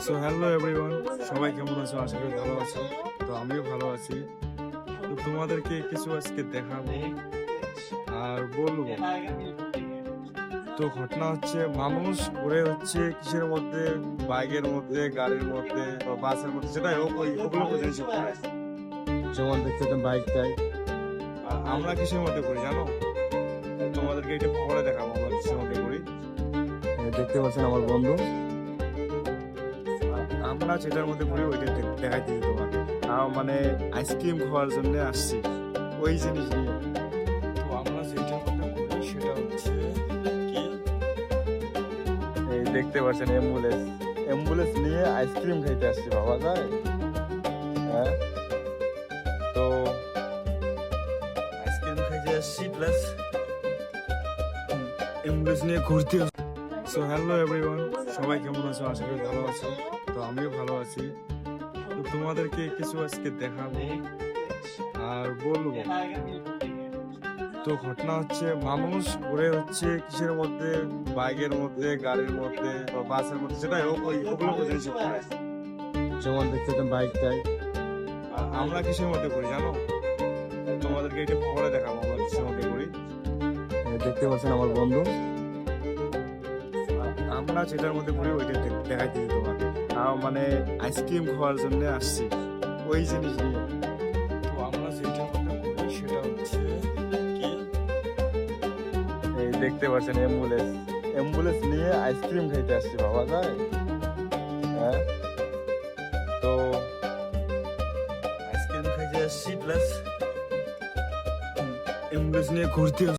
So hello everyone, সবাই কেমন আছো? আশা করি ভালো আছো। তো আমিও ভালো আছি। তো তোমাদেরকে কিছু আজকে দেখাবো আর বলবো। তো ঘটনা হচ্ছে, মানুষ ঘুরে হচ্ছে কিসের মধ্যে, বাইকের মধ্যে, গাড়ির মধ্যে বা বাসের মধ্যে, যেটাই হোক ওগুলো জিনিস ঘুরে। যেমন দেখতে বাইকটাই। আর আমরা কিসের মধ্যে ঘুরি জানো? তোমাদেরকে এটা পরে দেখাবো আমরা কিসের মধ্যে ঘুরি। দেখতে পাচ্ছেন আমার বন্ধু, আমরা যেটার মধ্যে ঘুরি ওইটা দেখাইতে তোমাকে। তাও মানে আইসক্রিম খাওয়ার জন্য আসছি ওই জিনিস নিয়ে। তো আমরা যেটার মধ্যে ঘুরি সেটা হচ্ছে কি, এই দেখতে পাচ্ছেন অ্যাম্বুলেন্স নিয়ে আইসক্রিম খাইতে আসছি। ভাবা যায়? হ্যাঁ, তো আইসক্রিম খাইতে আসছি প্লাস অ্যাম্বুলেন্স নিয়ে ঘুরতে। সো হ্যালো এভরিওয়ান, সবাই কেমন আছো? আশা করি ভালো আছো। তো আমিও ভালো আছি। তো তোমাদেরকে কিছু আজকে দেখাবো আর বলবো। তো ঘটনা হচ্ছে, মানুষ ঘুরে হচ্ছে কিসের মধ্যে, বাইকের মধ্যে, গাড়ির মধ্যে বা বাসের মধ্যে, যেটাই হোক ওগুলো জিনিস ঘুরে। যেমন দেখতে বাইকটাই। আর আমরা কিসের মধ্যে ঘুরি জানো? তোমাদেরকে এটা পরে দেখাবো আমরা কিসের মধ্যে ঘুরি। দেখতে পাচ্ছেন আমার বন্ধু, আমরা যেটার মধ্যে ঘুরি ওইটা দেখাইতে তোমাকে। তাও মানে আইসক্রিম খাওয়ার জন্য আসছি ওই জিনিস নিয়ে। তো আমরা যেটার মধ্যে ঘুরি সেটা হচ্ছে কি, এই দেখতে পাচ্ছেন অ্যাম্বুলেন্স নিয়ে আইসক্রিম খাইতে আসছি। ভাবা যায়? হ্যাঁ, তো আইসক্রিম খাইতে আসছি প্লাস অ্যাম্বুলেন্স নিয়ে ঘুরতে